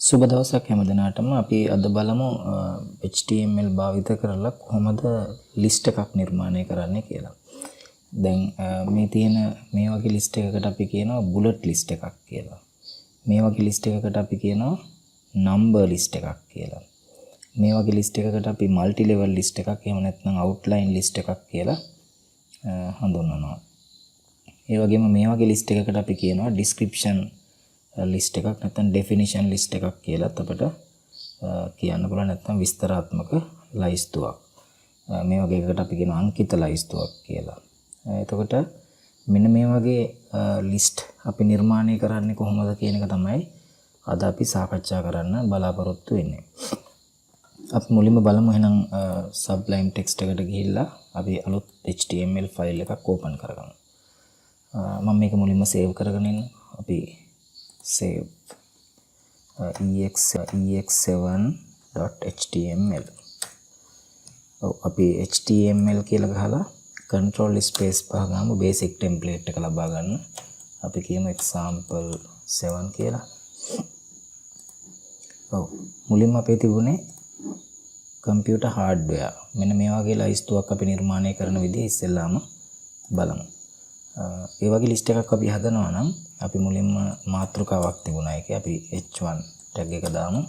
සුබ දවසක් හැම දිනාටම අපි අද බලමු HTML භාවිත කරලා කොහොමද ලිස්ට් එකක් නිර්මාණය කරන්නේ කියලා. දැන් මේ තියෙන මේ වගේ ලිස්ට් එකකට අපි කියනවා බුලට් ලිස්ට් එකක් කියලා. මේ වගේ ලිස්ට් එකකට අපි කියනවා නම්බර් ලිස්ට් එකක් කියලා. මේ වගේ ලිස්ට් එකකට අපි මල්ටි ලෙවල් ලිස්ට් එකක් එහෙම නැත්නම් අවුට්ලයින් ලිස්ට් එකක් කියලා හඳුන්වනවා. ඒ වගේම මේ වගේ ලිස්ට් එකකට අපි කියනවා ඩිස්ක්‍රිප්ෂන් ලිස්ට් එකක් නැත්නම් ඩෙෆිනිෂන් ලිස්ට් එකක් කියලා අපිට කියන්න පුළුවන් නැත්නම් විස්තරාත්මක ලයිස්තුවක්. මේ වගේ එකකට අපි කියනවා අංකිත ලයිස්තුවක් කියලා. එතකොට මෙන්න මේ වගේ ලිස්ට් අපි නිර්මාණය කරන්නේ කොහොමද කියන එක තමයි අද අපි සාකච්ඡා කරන්න බලාපොරොත්තු වෙන්නේ. අපි මුලින්ම බලමු එහෙනම් Sublime Text එකට ගිහිල්ලා අපි අලුත් HTML ෆයිල් එකක් ඕපන් කරගමු. මම මේක මුලින්ම සේව් කරගෙන ඉන්න. අපි save ex7.html. අපි html කියලා ගහලා control space පහ ගාමු basic template එක ලබා ගන්න. අපි කියමු example 7 කියලා. මුලින්ම අපේ තිබුණේ computer hardware. මෙන්න මේ වගේ ලයිස්තුවක් අපි නිර්මාණය කරන විදිහ ඉස්සෙල්ලාම බලමු. ඒ වගේ ලිස්ට් එකක් අපි හදනවා නම් අපි මුලින්ම මාතෘකාවක් තිබුණා ඒකේ අපි h1 tag එක දාමු.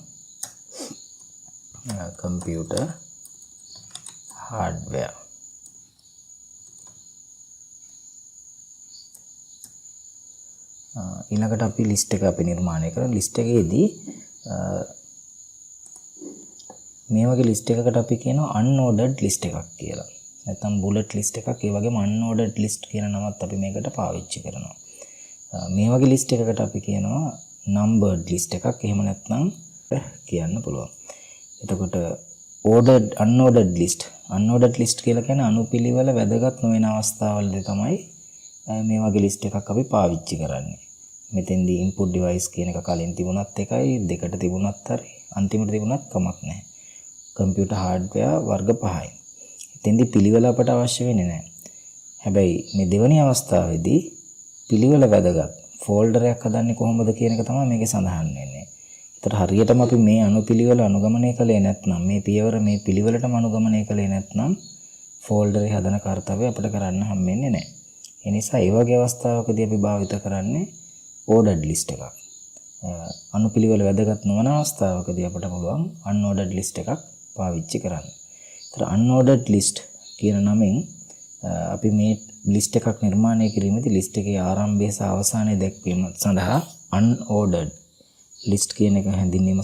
computer hardware. ඊළඟට අපි ලිස්ට් එක අපි නිර්මාණය කරන ලිස්ට් එකේදී මේ වගේ ලිස්ට් එකකට අපි කියනවා unordered ලිස්ට් එකක් කියලා. නැත්නම් bullet ලිස්ට් එකක් ඒ වගේම unordered ලිස්ට් කියන නමත් අපි මේකට පාවිච්චි කරනවා. මේ වගේ ලිස්ට් එකකට අපි කියනවා numbered ලිස්ට් එකක් එහෙම නැත්නම් කියන්න පුළුවන්. එතකොට unordered ලිස්ට් කියලා කියන්නේ අනුපිළිවෙල වැදගත් නොවන අවස්ථාවලදී තමයි මේ වගේ ලිස්ට් එකක් අපි පාවිච්චි කරන්නේ. මෙතෙන්දී input device කියන එක කලින් තිබුණත් එකයි දෙකට තිබුණත් හරි අන්තිමට තිබුණත් කමක් නැහැ. computer hardware වර්ග 5යි. එතෙන්දී පිළිවෙල අපට අවශ්‍ය වෙන්නේ නැහැ. හැබැයි මේ දෙවෙනි අවස්ථාවේදී පිළිවෙල වැදගත්. ෆෝල්ඩර් එකක් හදන්නේ කොහොමද කියන එක තමයි මේකේ සඳහන් වෙන්නේ. ඒතර හරියටම අපි මේ අනුපිළිවෙල අනුගමනය කළේ නැත්නම් මේ පියවර මේ පිළිවෙලටම අනුගමනය කළේ නැත්නම් ෆෝල්ඩරේ හදන කාර්යය අපිට කරන්න හම්බෙන්නේ නැහැ. ඒ නිසා ඒ වගේ අවස්ථාවකදී අපි භාවිත කරන්නේ ordered list එකක්. අනුපිළිවෙල වැදගත් නොවන අවස්ථාවකදී අපිට පුළුවන් unordered list එකක් පාවිච්චි කරන්න. ඒතර unordered list කියන නමෙන් අපි මේ ලිස්ට් එකක් නිර්මාණය කිරීමේදී ලිස්ට් එකේ ආරම්භය සහ අවසානය දැක්වීම සඳහා unordered list කියන එක හැඳින්වීම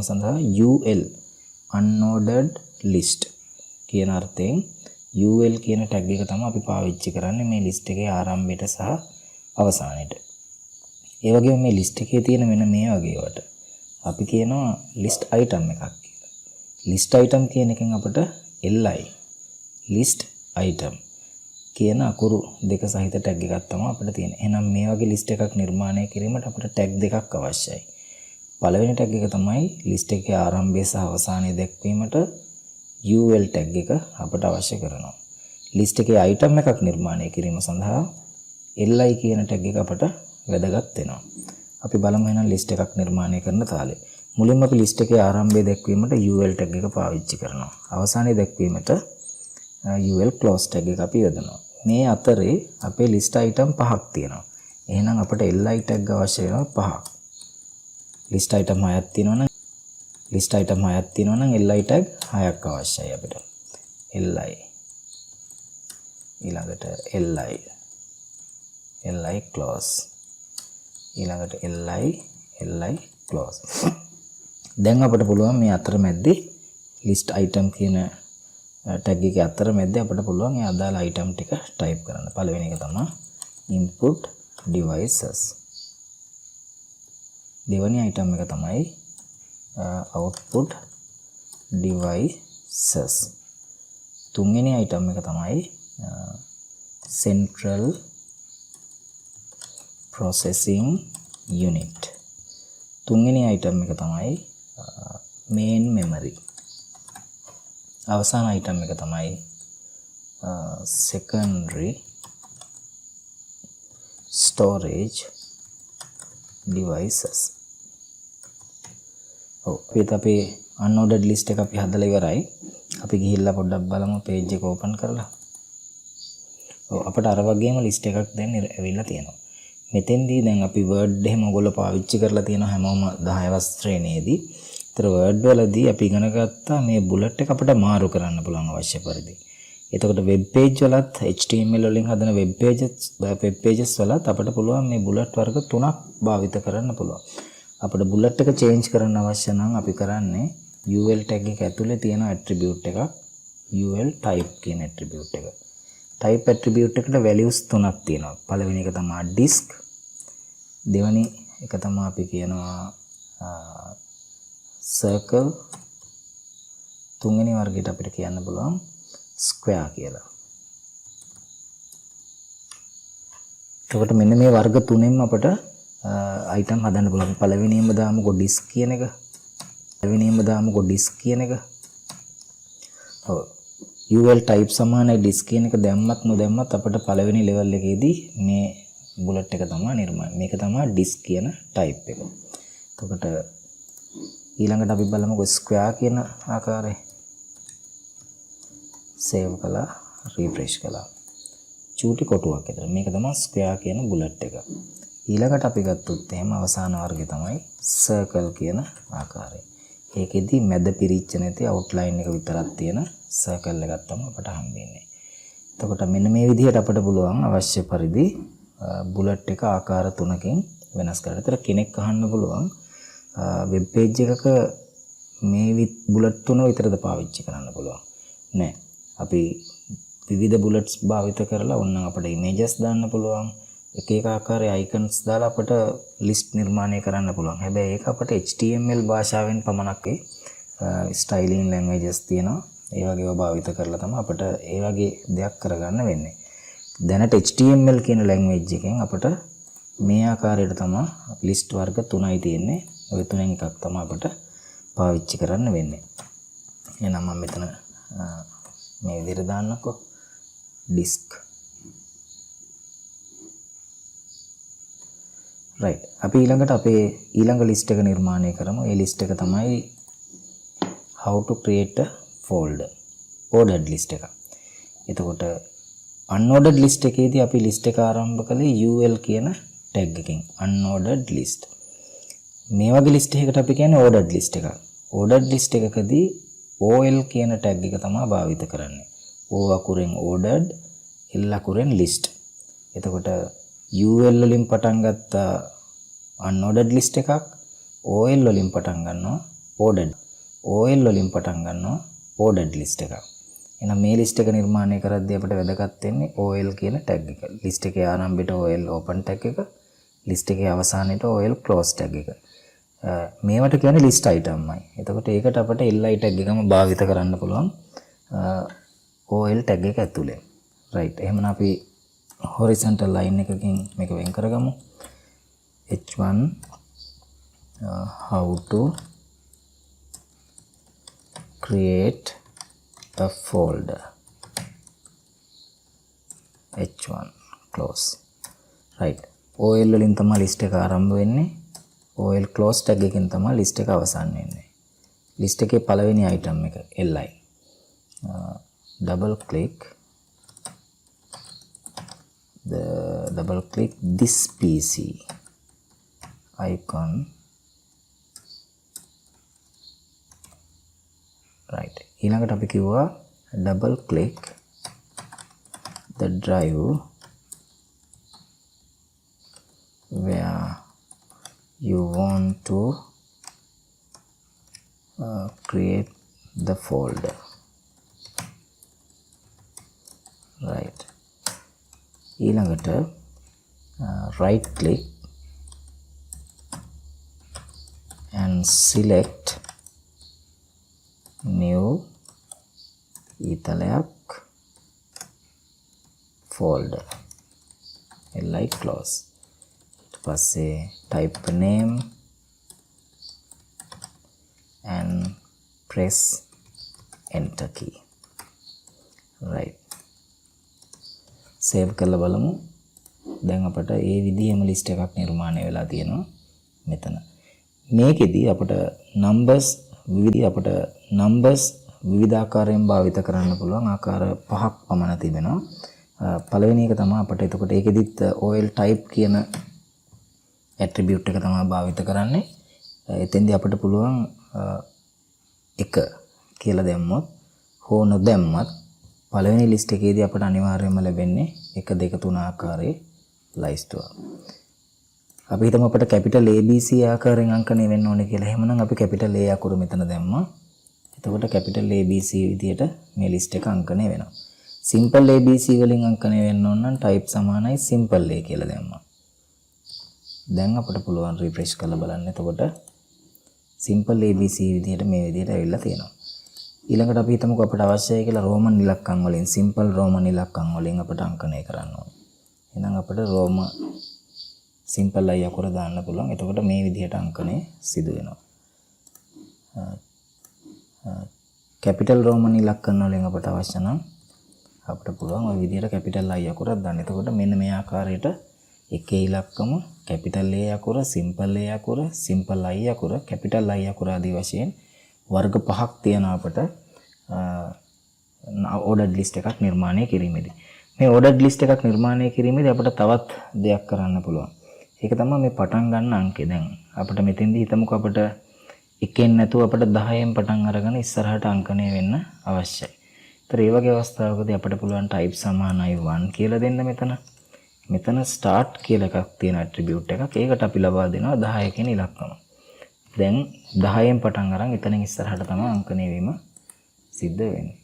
සඳහා UL unordered list කියන අර්ථයෙන් UL කියන ටැග් එක තමයි අපි පාවිච්චි කරන්නේ මේ ලිස්ට් එකේ ආරම්භයට සහ අවසානයට. ඒ වගේම මේ ලිස්ට් එකේ තියෙන මෙන්න මේ වගේ වට අපි කියනවා list item එකක් කියලා. list item කියන එකෙන් අපිට li list item කියන අකුරු දෙක සහිත ටැග් එකක් තමයි අපිට තියෙන්නේ. එහෙනම් මේ වගේ ලිස්ට් එකක් නිර්මාණය කිරීමට අපිට ටැග් දෙකක් අවශ්‍යයි. පළවෙනි ටැග් එක තමයි ලිස්ට් එකේ ආරම්භය සහ අවසානය දැක්වීමට UL ටැග් එක අපිට අවශ්‍ය කරනවා. ලිස්ට් එකේ item එකක් නිර්මාණය කිරීම සඳහා li කියන ටැග් එක අපිට වැදගත් වෙනවා. අපි බලමු එහෙනම් ලිස්ට් එකක් නිර්මාණය කරන තාලේ. මුලින්ම අපි ලිස්ට් එකේ ආරම්භය දැක්වීමට UL ටැග් එක පාවිච්චි කරනවා. අවසානය දැක්වීමට UL close tag එක අපි යොදනවා. මේ අතරේ අපේ list item පහක් තියෙනවා. එහෙනම් අපිට li tag අවශ්‍ය වෙනවා පහක්. list item 6ක් තියෙනවා නම් li tag 6ක් අවශ්‍යයි අපිට. li ඊළඟට li close ඊළඟට li close. දැන් අපිට පුළුවන් මේ අතරමැද්දේ list item කියන ටැග් එකේ අතරමැද්දේ අපිට පුළුවන් ඒ අදාළ item ටික type කරන්න. පළවෙනි එක තමයි input devices. දෙවෙනි item එක තමයි output devices. තුන්වෙනි item එක තමයි central processing unit. තුන්වෙනි item එක තමයි main memory. අවසාන item එක තමයි secondary storage devices. ඔව් අපි unordered list එක අපි හදලා ඉවරයි. අපි ගිහිල්ලා පොඩ්ඩක් බලමු page එක open කරලා. ඔව් අපිට අර වගේම list එකක් දැන් ඇවිල්ලා තියෙනවා. මෙතෙන්දී දැන් අපි word එහෙම ඔයගොල්ලෝ පාවිච්චි කරලා තියෙනවා හැමෝම 10 වස් ශ්‍රේණියේදී. ඒතර word වලදී අපි ඉගෙන ගත්තා මේ bullet එක අපිට මාරු කරන්න පුළුවන් අවශ්‍ය පරිදි. එතකොට web page වලත් HTML වලින් හදන web pages වලත් අපිට පුළුවන් මේ bullet වර්ග තුනක් භාවිත කරන්න පුළුවන්. අපිට bullet එක change කරන්න අවශ්‍ය නම් අපි කරන්නේ UL tag එක ඇතුලේ තියෙන attribute එකක් UL type කියන attribute එක. type attribute එකට values තුනක් තියෙනවා. පළවෙනි එක තමයි disk. දෙවෙනි එක තමයි අපි කියනවා circle. තුන්වෙනි වර්ගයට අපිට කියන්න පුළුවන් square කියලා. එතකොට මෙන්න මේ වර්ග තුනෙන්ම අපිට item හදන්න පුළුවන්. පළවෙනියෙන්ම දාමුකෝ disk කියන එක. ඔව් UL type සමානයි disk කියන එක දැම්මත් නොදැම්මත් අපිට පළවෙනි level එකේදී මේ bullet එක තමයි නිර්මාණය. මේක තමයි disk කියන type එක. එතකොට ඊළඟට අපි බලමුකෝ square කියන ආකාරය. save කළා refresh කළා. චූටි කොටුවක් විතර. මේක තමයි square කියන bullet එක. ඊළඟට අපි ගත්තොත් එහෙම අවසාන වර්ගය තමයි circle කියන ආකාරය. ඒකෙදි මැද පිරිච්ච නැති outline එක විතරක් තියෙන circle එකක් තමයි අපට හම්බෙන්නේ. එතකොට මෙන්න මේ විදිහට අපිට පුළුවන් අවශ්‍ය පරිදි bullet එක ආකාර තුනකින් වෙනස් කරන්න. ඒතර කෙනෙක් අහන්න පුළුවන් web page එකක මේ bullet තුන විතරද පාවිච්චි කරන්න පුළුවන්. නෑ. අපි විවිධ bullets භාවිත කරලා ඕනනම් අපිට images දාන්න පුළුවන්. එක එක ආකාරයේ icons දාලා අපිට list නිර්මාණය කරන්න පුළුවන්. හැබැයි ඒක අපිට HTML භාෂාවෙන් පමණක් styling languages තියෙනවා. ඒ වගේව භාවිත කරලා තමයි අපිට ඒ වගේ දෙයක් කරගන්න වෙන්නේ. දැනට HTML කියන language එකෙන් අපිට මේ ආකාරයට තමයි list වර්ග තුනයි තියෙන්නේ. ඔය තුනෙන් එකක් තමයි අපිට පාවිච්චි කරන්න වෙන්නේ. එහෙනම් මම මෙතන මේ විදිහට දාන්නකෝ disk. right. අපි ඊළඟට අපේ ඊළඟ list එක නිර්මාණය කරමු. ඒ list එක තමයි how to create a folder. ordered list එක. එතකොට unordered list එකේදී අපි list එක ආරම්භ කළේ UL කියන tag එකකින්. unordered list. මේ වගේ list එකකට අපි කියන්නේ ordered list එකක්. ordered list එකකදී OL කියන tag එක තමයි භාවිත කරන්නේ. O අකුරෙන් ordered, L අකුරෙන් list. එතකොට UL වලින් පටන් ගත්ත unordered list එකක්, OL වලින් පටන් ගන්නවා ordered. OL වලින් පටන් ගන්නවා ordered list එකක්. එහෙනම් මේ list එක නිර්මාණය කරද්දී අපිට වැදගත් වෙන්නේ OL කියන tag එක. list එකේ ආරම්භයට OL open tag එක, list එකේ අවසානයේට OL close tag එක. මේවට කියන්නේ list itemමයි. එතකොට ඒකට අපිට li tag එකම භාවිත කරන්න පුළුවන් OL tag එක ඇතුලේ. right. එහෙනම් අපි horizontal line එකකින් මේක වෙන් කරගමු. h1 how to create a folder. h1 close. right. OL වලින් තමයි list එක ආරම්භ වෙන්නේ. OL close tag එකෙන් තමයි list එක අවසන් වෙන්නේ. list එකේ පළවෙනි item එක li. double click this PC icon. right. ඊළඟට අපි කිව්වා double click the drive where you want to create the folder. right. ඊළඟට right click and select new ඊතලයක් folder. li close. ඊට පස්සේ type name and press enter key. right. save කරලා බලමු. දැන් අපට ඒ විදිහේම list එකක් නිර්මාණය වෙලා තියෙනවා මෙතන. මේකෙදි අපිට numbers විවිධාකාරයෙන් භාවිත කරන්න පුළුවන් ආකාර 5ක් පමණ තිබෙනවා. පළවෙනි එක තමයි අපිට එතකොට ඒකෙදිත් OL type කියන attribute එක තමයි භාවිත කරන්නේ. එතෙන්දී අපිට පුළුවන් 1 කියලා දැම්මොත් හෝ නොදැම්මත් පළවෙනි ලිස්ට් එකේදී අපිට අනිවාර්යයෙන්ම ලැබෙන්නේ 1 2 3 ආකාරයේ ලයිස්තුව. අපි හිතමු අපිට capital ABC ආකාරයෙන් අංකණය වෙන්න ඕනේ කියලා. එහෙමනම් අපි capital A අකුර මෙතන දැම්මා. එතකොට capital ABC විදියට මේ ලිස්ට් එක අංකණය වෙනවා. simple ABC වලින් අංකණය වෙන්න ඕන නම් type සමානයි simple A කියලා දැම්මා. දැන් අපිට පුළුවන් refresh කරලා බලන්න. එතකොට simple ABC විදියට මේ විදියට ඇවිල්ලා තියෙනවා. ඊළඟට අපි හිතමුකෝ අපිට අවශ්‍යයි කියලා රෝමන් ඉලක්කම් වලින් simple රෝමන් ඉලක්කම් වලින් අපිට අංකණය කරන්න ඕනේ. එහෙනම් අපිට රෝම simple I අකුර දාන්න පුළුවන්. එතකොට මේ විදිහට අංකණය සිදු වෙනවා. capital roman ඉලක්කම් වලින් අපට අවශ්‍ය නම් අපිට පුළුවන් ওই විදිහට capital I අකුරක් දාන්න. එතකොට මෙන්න මේ ආකාරයට එකේ ඉලක්කම capital A අකුර, simple A අකුර, simple I අකුර, capital I අකුර ආදී වශයෙන් වර්ග 5ක් තියෙන අපට ordered list එකක් නිර්මාණය කිරීමේදී. මේ ordered list එකක් නිර්මාණය කිරීමේදී අපිට තවත් දෙයක් කරන්න පුළුවන්. ඒක තමයි මේ පටන් ගන්න අංකේ. දැන් අපිට මෙතෙන්දී හිතමුකෝ අපිට එකෙන් නැතුව අපිට 10න් පටන් අරගෙන ඉස්සරහට අංකණය වෙන්න අවශ්‍යයි. ඒතර ඒ වගේ අවස්ථාවකදී අපිට පුළුවන් type සමානයි 1 කියලා දෙන්න මෙතන. මෙතන start කියලා එකක් තියෙන attribute එකක්. ඒකට අපි ලබා දෙනවා 10 කියන ඉලක්කම. දැන් 10න් පටන් අරන් එතනින් ඉස්සරහට තමයි අංකණය වීම සිද්ධ වෙන්නේ.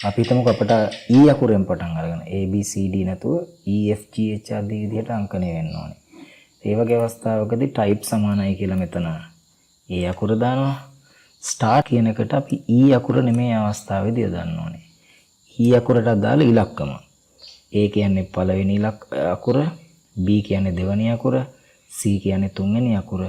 අපි හිතමුකෝ අපිට E අකුරෙන් පටන් අරගෙන A B C D නැතුව E F G H ආදී විදිහට අංකණය වෙන්න ඕනේ. ඒ වගේ අවස්ථාවකදී type සමානයි කියලා මෙතන A අකුර දානවා. start කියන එකට අපි E අකුර නෙමෙයි අවස්ථාවේදී යොදන්න ඕනේ. E අකුරට අදාළ ඉලක්කම. A කියන්නේ පළවෙනි අකුර, B කියන්නේ දෙවෙනි අකුර, C කියන්නේ තුන්වෙනි අකුර,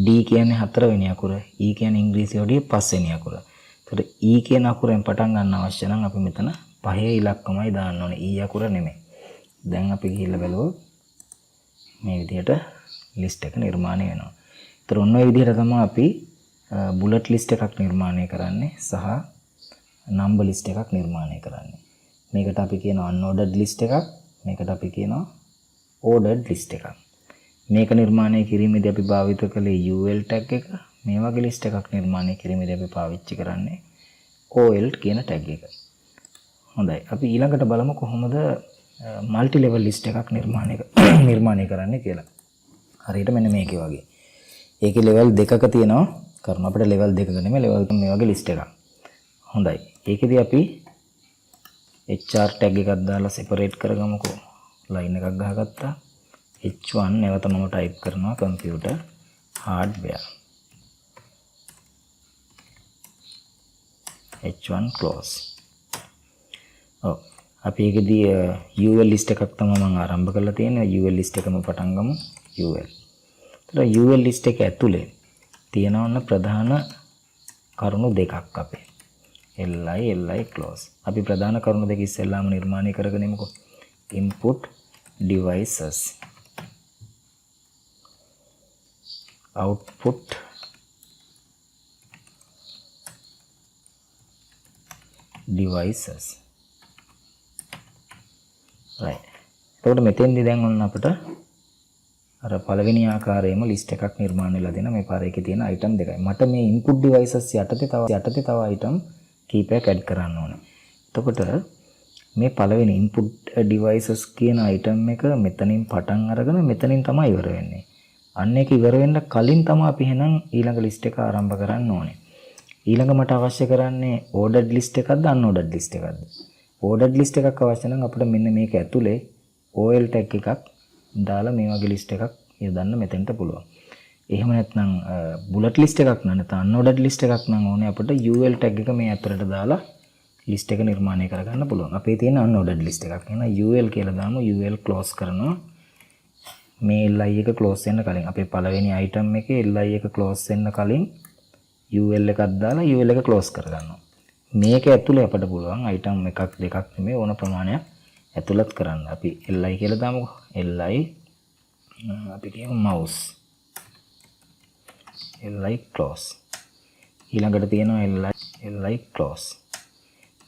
D කියන්නේ හතරවෙනි අකුර, E කියන්නේ ඉංග්‍රීසි වලින් පස්වෙනි අකුර. එතකොට E කියන අකුරෙන් පටන් ගන්න අවශ්‍ය නම් අපි මෙතන පහේ ඉලක්කමයි දාන්න ඕනේ. E අකුර නෙමෙයි. දැන් අපි ගිහිල්ලා බලුවොත් මේ විදිහට ලිස්ට් එක නිර්මාණය වෙනවා. ඒතර ඔන්න ඔය විදිහට තමයි අපි බුලට් ලිස්ට් එකක් නිර්මාණය කරන්නේ සහ නම්බර් ලිස්ට් එකක් නිර්මාණය කරන්නේ. මේකට අපි කියනවා unordered ලිස්ට් එකක්. මේකට අපි කියනවා ordered ලිස්ට් එකක්. මේක නිර්මාණය කිරීමේදී අපි භාවිත කළේ UL tag එක. මේ වගේ ලිස්ට් එකක් නිර්මාණය කිරීමේදී අපි පාවිච්චි කරන්නේ OL කියන tag එක. හොඳයි. අපි ඊළඟට බලමු කොහොමද multi level ලිස්ට් එකක් නිර්මාණය කරන්නේ කියලා. හරියට මෙන්න මේකේ වගේ. ඒකේ level දෙකක තියෙනවා. කරන අපිට level දෙකක නෙමෙයි level මේ වගේ ලිස්ට් එකක්. හොඳයි. ඒකෙදී අපි HR tag එකක් දාලා separate කරගමුකෝ. line එකක් ගහගත්තා. H1 නැවත මම type කරනවා computer hardware. H1 close. ඔව්. අපි ඒකෙදී UL list එකක් තමයි මම ආරම්භ කරලා තියෙන්නේ. UL list එකම පටන් ගමු. UL. ඒතර UL list එක ඇතුලේ තියෙනවන්න ප්‍රධාන කරුණු දෙකක් අපේ. li close. අපි ප්‍රධාන කරුණු දෙක ඉස්සෙල්ලාම නිර්මාණය කරගෙන ඉමුකෝ. input devices, output devices. right. එතකොට මෙතෙන්දී දැන් ඔන්න අපිට අර පළවෙනි ආකාරයේම ලිස්ට් එකක් නිර්මාණය වෙලා දෙන මේ පාර එකේ තියෙන item දෙකයි. මට මේ input devices යටතේ තව item කීපයක් add කරන්න ඕනේ. එතකොට මේ පළවෙනි input devices කියන item එක මෙතනින් පටන් අරගෙන මෙතනින් තමයි ඉවර වෙන්නේ. අන්න ඒක ඉවර වෙන්න කලින් තමයි අපි එහෙනම් ඊළඟ ලිස්ට් එක ආරම්භ කරන්න ඕනේ. ඊළඟ මට අවශ්‍ය කරන්නේ ordered list එකක්ද unordered list එකක්ද? ordered list එකක් අවශ්‍ය නම් අපිට මෙන්න මේක ඇතුලේ OL tag එකක් දාලා මේ වගේ list එකක් යොදන්න මෙතෙන්ට පුළුවන්. එහෙම නැත්නම් bullet list එකක් නැත්නම් unordered list එකක් නම් ඕනේ අපිට UL tag එක මේ අතරට දාලා list එක නිර්මාණය කරගන්න පුළුවන්. අපේ තියෙන unordered list එකක්. එහෙනම් UL කියලා දාමු. UL close කරනවා. මේ li එක close වෙන්න කලින් අපේ පළවෙනි item එකේ li එක close වෙන්න කලින් UL එකක් දාලා UL එක close කරගන්නවා. මේක ඇතුලේ අපිට පුළුවන් item එකක් දෙකක් නෙමෙයි ඕන ප්‍රමාණයක් ඇතුළත් කරන්න. අපි li කියලා දාමුකෝ. li අපි කියමු mouse. li close. ඊළඟට තියෙනවා li close.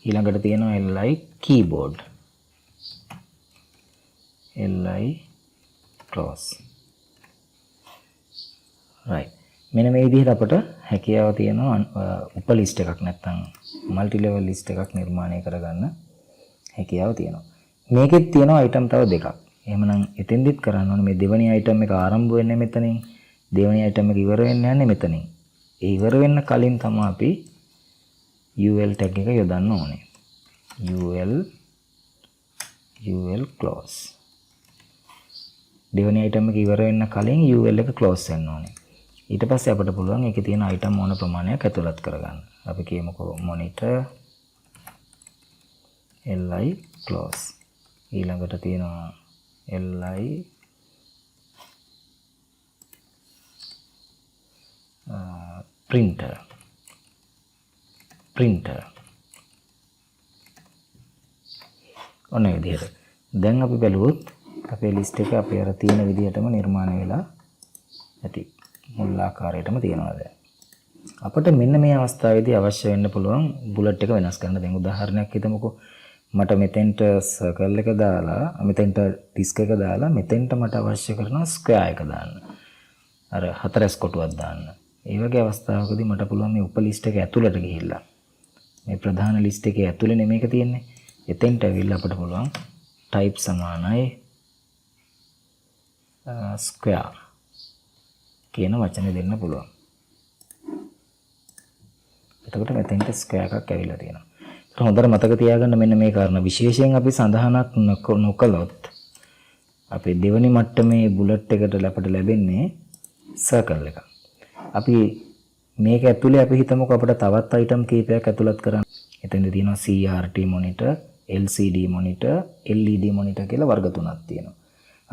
ඊළඟට තියෙනවා li keyboard. li close. right. මෙන්න මේ විදිහට අපට හැකියාව තියෙනවා උප ලිස්ට් එකක් නැත්නම් මල්ටි ලෙවල් ලිස්ට් එකක් නිර්මාණය කරගන්න හැකියාව තියෙනවා. මේකෙත් තියෙනවා අයිටම් තව දෙකක්. එහෙමනම් එතෙන්දිත් කරන්න ඕනේ මේ දෙවෙනි අයිටම් එක ආරම්භ වෙන්නේ මෙතනින්. දෙවෙනි අයිටම් එක ඉවර වෙන්න යන්නේ මෙතනින්. ඒ ඉවර වෙන්න කලින් තමයි අපි ul tag එක යොදන්න ඕනේ. ul close. දෙවෙනි අයිටම් එක ඉවර වෙන්න කලින් ul එක close වෙන්න ඕනේ. ඊට පස්සේ අපිට පුළුවන් ඒකේ තියෙන අයිටම් ඕන ප්‍රමාණයක් ඇතුළත් කරගන්න. අපි කියමුකෝ monitor li close. ඊළඟට තියෙනවා li printer. ඔන්න ඒ විදිහට. දැන් අපි බැලුවොත් අපේ ලිස්ට් එක අපේ අර තියෙන විදිහටම නිර්මාණය වෙලා ඇති. මුල් ආකාරයටම තියෙනවා දැන්. අපිට මෙන්න මේ අවස්ථාවේදී අවශ්‍ය වෙන්න පුළුවන් බුලට් එක වෙනස් කරන්න. දැන් උදාහරණයක් හිතමුකෝ. මට මෙතෙන්ට සර්කල් එක දාලා මෙතෙන්ට ඩිස්ක් එක දාලා මෙතෙන්ට මට අවශ්‍ය කරනවා ස්ක්වයර් එක දාන්න. අර හතරස් කොටුවක් දාන්න. ඒ වගේ අවස්ථාවකදී මට පුළුවන් මේ උප ලිස්ට් එක ඇතුළට ගිහිල්ලා මේ ප්‍රධාන ලිස්ට් එකේ ඇතුළේ නෙමේක තියෙන්නේ. එතෙන්ට ඇවිල්ලා අපිට පුළුවන් type සමානයි ස්ක්වයර් කියන වචනේ දෙන්න පුළුවන්. එතකොට මෙතෙන්ට ස්ක්වයර් එකක් ඇවිල්ලා තියෙනවා. ඒක හොඳට මතක තියාගන්න මෙන්න මේ කාරණා. විශේෂයෙන් අපි සඳහනක් නොකළොත් අපේ දෙවෙනි මට්ටමේ බුලට් එකට අපිට ලැබෙන්නේ සර්කල් එකක්. අපි මේක ඇතුලේ අපි හිතමුකෝ අපිට තවත් අයිටම් කීපයක් ඇතුළත් කරන්න. එතෙන්ද තියෙනවා CRT monitor, LCD monitor, LED monitor කියලා වර්ග තුනක් තියෙනවා.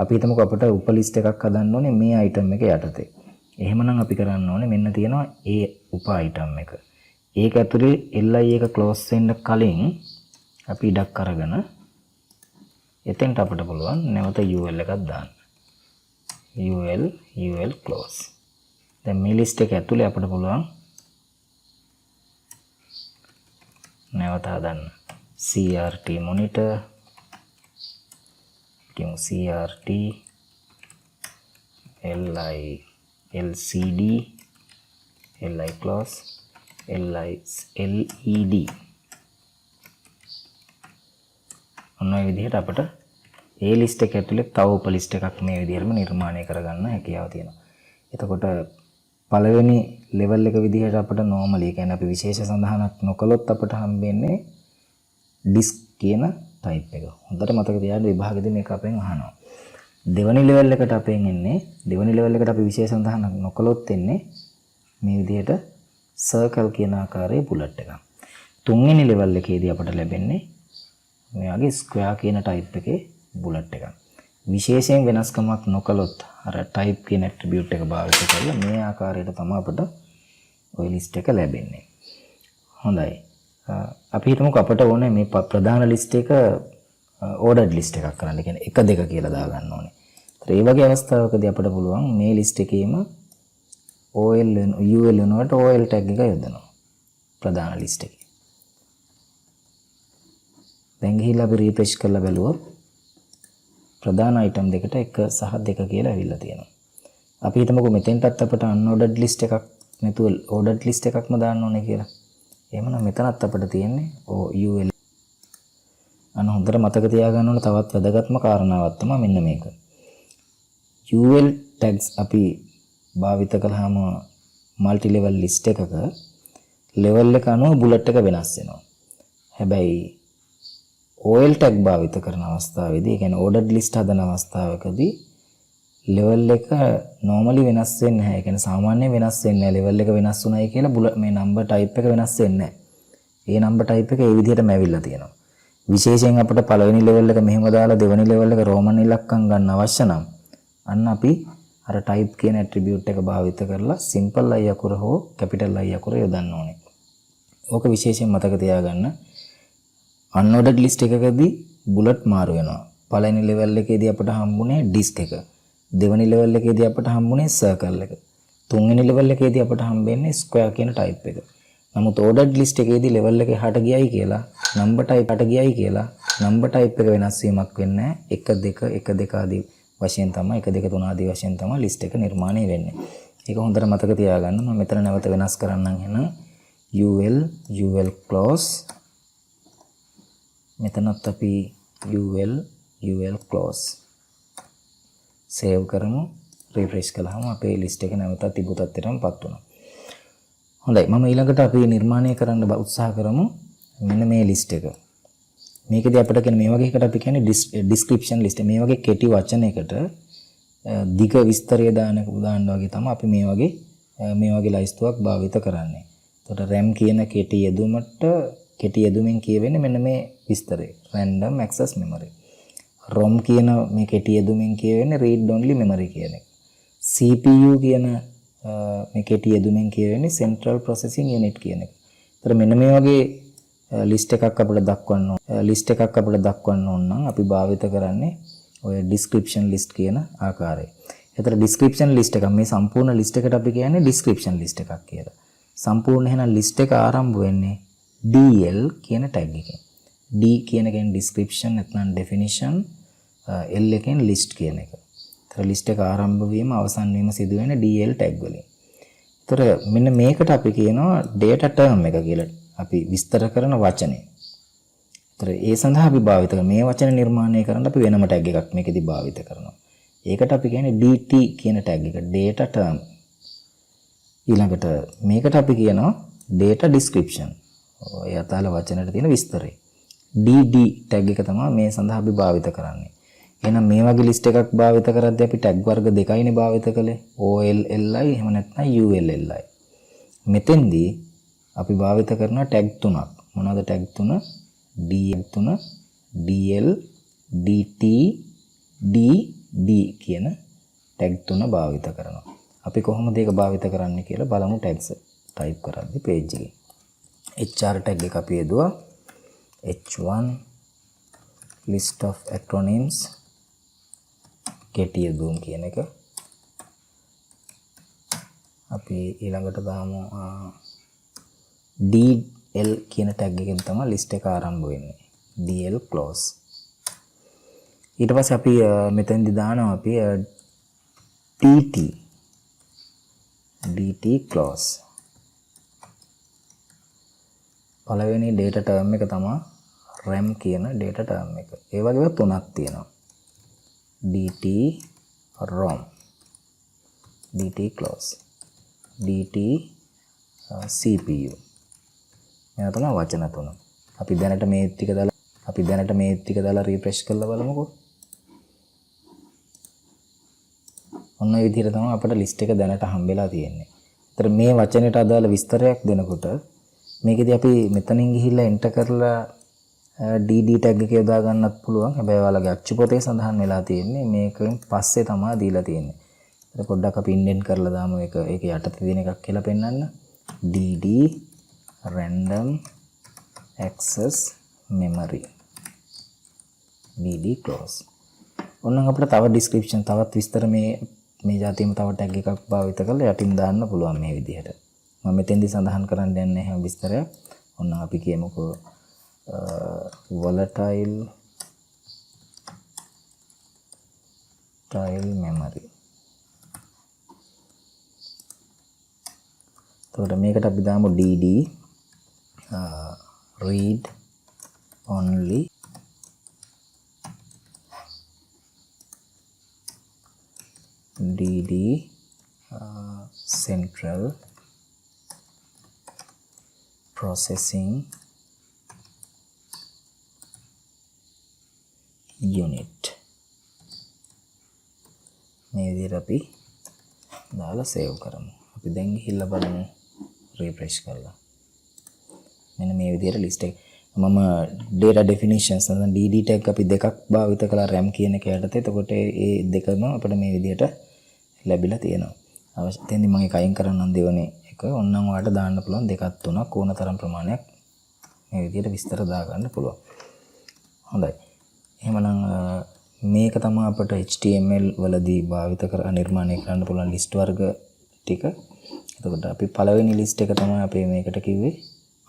අපි හිතමුකෝ අපිට උප ලිස්ට් එකක් හදන්න ඕනේ මේ අයිටම් එක යටතේ. එහෙමනම් අපි කරන්න ඕනේ මෙන්න තියෙනවා ඒ උප අයිටම් එක. ඒක ඇතුලේ li එක ක්ලෝස් වෙන්න කලින් අපි ඉඩක් අරගෙන එතෙන්ට අපිට පුළුවන් නැවත ul එකක් දාන්න. ul close. දැන් මේ ලිස්ට් එක ඇතුලේ අපිට පුළුවන් නැවත හදන්න. CRT monitor, CRT, li LCD, li close, LED. ඔන්න ඔය විදිහට අපිට ඒ ලිස්ට් එක ඇතුලේ තව උප ලිස්ට් එකක් මේ විදිහටම නිර්මාණය කරගන්න හැකියාව තියෙනවා. එතකොට පළවෙනි ලෙවල් එක විදිහට අපිට normally කියන්නේ අපි විශේෂ සඳහනක් නොකළොත් අපිට හම්බෙන්නේ disk කියන type එක. හොඳට මතක තියාගන්න විභාගෙදී මේක අපෙන් අහනවා. දෙවෙනි ලෙවල් එකට අපෙන් එන්නේ දෙවෙනි ලෙවල් එකට අපි විශේෂ සඳහනක් නොකළොත් එන්නේ මේ විදිහට circle කියන ආකාරයේ බුලට් එකක්. තුන්වෙනි ලෙවල් එකේදී අපිට ලැබෙන්නේ මේ වගේ square කියන type එකේ බුලට් එකක්. විශේෂයෙන් වෙනස්කමක් නොකළොත් අර type කියන attribute එක භාවිත කරලා මේ ආකාරයට තමයි අපිට ওই list එක ලැබෙන්නේ. හොඳයි. අපි හිතමුකෝ අපිට ඕනේ මේ ප්‍රධාන list එක ordered list එකක් කරන්න. කියන්නේ 1 2 කියලා දාගන්න ඕනේ. ඒ වගේ අවස්ථාවකදී අපිට පුළුවන් මේ list එකේම ul වෙනුවට ol tag එක යොදනවා. ප්‍රධාන list එකේ. දැන් ගිහිල්ලා අපි refresh කරලා බලුවොත් ප්‍රධාන item දෙකට 1 සහ 2 කියලා ඇවිල්ලා තියෙනවා. අපි හිතමුකෝ මෙතෙන්ටත් අපිට unordered list එකක් නැතුව ordered list එකක්ම දාන්න ඕනේ කියලා. එහෙමනම් මෙතනත් අපිට තියෙන්නේ ul. අන්න හොඳට මතක තියාගන්න ඕන තවත් වැදගත්ම කාරණාවක් තමයි මෙන්න මේක. ul tags අපි භාවිත කළාම multi level list එකක level එක අනුව bullet එක වෙනස් වෙනවා. හැබැයි OL tag භාවිත කරන අවස්ථාවේදී, ඒ කියන්නේ ordered list හදන අවස්ථාවකදී level එක normally වෙනස් වෙන්නේ නැහැ. ඒ කියන්නේ සාමාන්‍යයෙන් වෙනස් වෙන්නේ නැහැ. level එක වෙනස් වුණයි කියලා මේ number type එක වෙනස් වෙන්නේ නැහැ. ඒ number type එක ඒ විදිහටම ඇවිල්ලා තියෙනවා. විශේෂයෙන් අපිට පළවෙනි level එක මෙහෙම දාලා දෙවෙනි level එක roman ඉලක්කම් ගන්න අවශ්‍ය නම් අන්න අපි අර type කියන attribute එක භාවිත කරලා simple i අකුර හෝ capital I අකුර යොදන්න ඕනේ. ඕක විශේෂයෙන් මතක තියාගන්න. unordered list එකකදී bullet මාරු වෙනවා. පළවෙනි level එකේදී අපිට හම්බුනේ disk එක. දෙවෙනි level එකේදී අපිට හම්බුනේ circle එක. තුන්වෙනි level එකේදී අපට හම්බෙන්නේ square කියන type එක. නමුත් ordered list එකේදී level එක එහාට ගියයි කියලා number type එහාට ගියයි කියලා number type එක වෙනස් වීමක් වෙන්නේ නැහැ. 1 2 1 2 ආදී වශයෙන් තමයි 1 2 3 ආදී වශයෙන් තමයි list එක නිර්මාණය වෙන්නේ. ඒක හොඳට මතක තියාගන්න. මම මෙතන නැවත වෙනස් කරන්නම් එහෙනම් ul close මෙතනත් අපි ul close save කරමු. refresh කළාම අපේ list එක නැවත තිබු තත්ත්වයටමපත් වුණා. හොඳයි මම ඊළඟට අපි නිර්මාණය කරන්න උත්සාහ කරමු මෙන්න මේ list එක. මේකදී අපිට කියන මේ වගේ එකට අපි කියන්නේ description list. මේ වගේ කෙටි වචනයකට දිග විස්තරය දාන්න වගේ තමයි අපි මේ වගේ ලයිස්තුවක් භාවිත කරන්නේ. එතකොට RAM කියන කෙටි යෙදුමෙන් කියවෙන්නේ මෙන්න මේ විස්තරය. random access memory. ROM කියන මේ කෙටි යෙදුමෙන් කියවෙන්නේ read only memory කියන එක. CPU කියන මේ කෙටි යෙදුමෙන් කියවෙන්නේ central processing unit කියන එක. ඒතර මෙන්න මේ වගේ list එකක් අපිට දක්වන්න ඕන නම් අපි භාවිත කරන්නේ ඔය description list කියන ආකාරය. ඒතර description list එක මේ සම්පූර්ණ list එකට අපි කියන්නේ description list එකක් කියලා. සම්පූර්ණ එහෙනම් list එක ආරම්භ වෙන්නේ DL කියන tag එකෙන්. D කියන එකෙන් description නැත්නම් definition, L එකෙන් list කියන එක. ඒතර list එක ආරම්භ වීම අවසන් වීම සිදු වෙන්නේ DL tag වලින්. ඒතර මෙන්න මේකට අපි කියනවා data term එක කියලා. අපි විස්තර කරන වචනේ. ඒතර ඒ සඳහා අපි භාවිත කරන මේ වචන නිර්මාණය කරන්න අපි වෙනම tag එකක් මේකෙදි භාවිත කරනවා. ඒකට අපි කියන්නේ DT කියන tag එක data term. ඊළඟට මේකට අපි කියනවා data description. ඔය අතල වචනට තියෙන විස්තරය. DD tag එක තමයි මේ සඳහා අපි භාවිත කරන්නේ. එහෙනම් මේ වගේ list එකක් භාවිත කරද්දී අපි tag වර්ග දෙකයිනේ භාවිත කළේ. OLLI එහෙම නැත්නම් ULLI. මෙතෙන්දී අපි භාවිත කරන tag තුනක්. මොනවද tag තුන? D3, DL, DT, DD කියන tag තුන භාවිත කරනවා. අපි කොහොමද ඒක භාවිත කරන්නේ කියලා බලමු tags type කරද්දී page එකේ. HR tag එක අපි යදුවා. H1 list of acronyms කෙටි යෙදුම් කියන එක. අපි ඊළඟට දාමු DL කියන tag එකෙන් තමයි list එක ආරම්භ වෙන්නේ. DL close. ඊට පස්සේ අපි මෙතෙන්දි දානවා අපි DT close. පළවෙනි data term එක තමයි RAM කියන data term එක. ඒ වගේම තුනක් තියෙනවා. DT ROM, DT close, DT CPU. මේවා තමයි වචන තුන. අපි දැනට මේ ටික දාලා refresh කරලා බලමුකෝ. ඔන්න ඔය විදිහට තමයි අපිට list එක දැනට හම්බෙලා තියෙන්නේ. ඒතර මේ වචනෙට අදාළ විස්තරයක් දෙනකොට මේකෙදි අපි මෙතනින් ගිහිල්ලා enter කරලා DD tag එක යොදා ගන්නත් පුළුවන්. හැබැයි ඔයාලගේ අච්චු පොතේ සඳහන් වෙලා තියෙන්නේ මේකෙන් පස්සේ තමයි දීලා තියෙන්නේ. ඒක පොඩ්ඩක් අපි indent කරලා දාමු. ඒක යටතේ තියෙන එකක් කියලා පෙන්නන්න. DD random access memory. DD close. ඔන්න අපිට තව description තවත් විස්තර මේ જાතියම තව tag එකක් භාවිත කරලා යටින් දාන්න පුළුවන් මේ විදිහට. මම මෙතෙන්දි සඳහන් කරන්න යන්නේ හැම විස්තරයක්. ඔන්න අපි කියමුකෝ volatile memory. එතකොට මේකට අපි දාමු DD read only DD central processing unit. මේ විදිහට අපි දාලා save කරමු. අපි දැන් ගිහිල්ලා බලමු refresh කරලා. මෙන්න මේ විදිහට list එක මම data definitions නැත්නම් DD tag අපි දෙකක් භාවිත කළා RAM කියන එක යටතේ. එතකොට ඒ දෙකම අපිට මේ විදිහට ලැබිලා තියෙනවා. අවශ්‍යයෙන් මම ඒක අයින් කරන්නම් දෙවනේ එක. ඕනනම් ඔයාලට දාන්න පුළුවන් දෙකක් තුනක් ඕනතරම් ප්‍රමාණයක් මේ විදිහට විස්තර දාගන්න පුළුවන්. හොඳයි. එහෙමනම් මේක තමයි අපිට HTML වලදී භාවිත කර නිර්මාණය කරන්න පුළුවන් list වර්ග ටික. එතකොට අපි පළවෙනි ලිස්ට් එක තමයි අපි මේකට කිව්වේ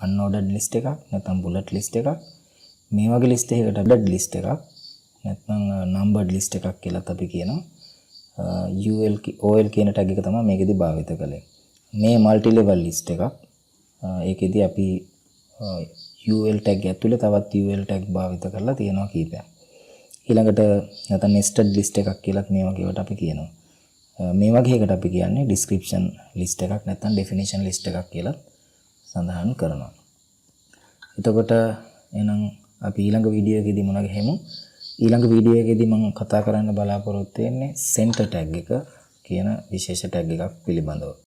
unordered list එකක් නැත්නම් bullet list එකක්. මේ වගේ ලිස්ට් එකකට ordered list එකක් නැත්නම් numbered list එකක් කියලාත් අපි කියනවා. OL කියන tag එක තමයි මේකෙදි භාවිත කළේ. මේ multi level list එකක්. ඒකෙදි අපි UL tag ඇතුලේ තවත් UL tag භාවිත කරලා තියෙනවා කීපයක්. ඊළඟට නැත්නම් nested list එකක් කියලාත් මේ වගේවට අපි කියනවා. මේ වගේ එකට අපි කියන්නේ description list එකක් නැත්නම් definition list එකක් කියලා සඳහන් කරනවා. එතකොට එහෙනම් අපි ඊළඟ වීඩියෝ එකේදී මොනවද හෙමු? ඊළඟ වීඩියෝ එකේදී මම කතා කරන්න බලාපොරොත්තු වෙන්නේ center tag එක කියන විශේෂ tag එකක් පිළිබඳව.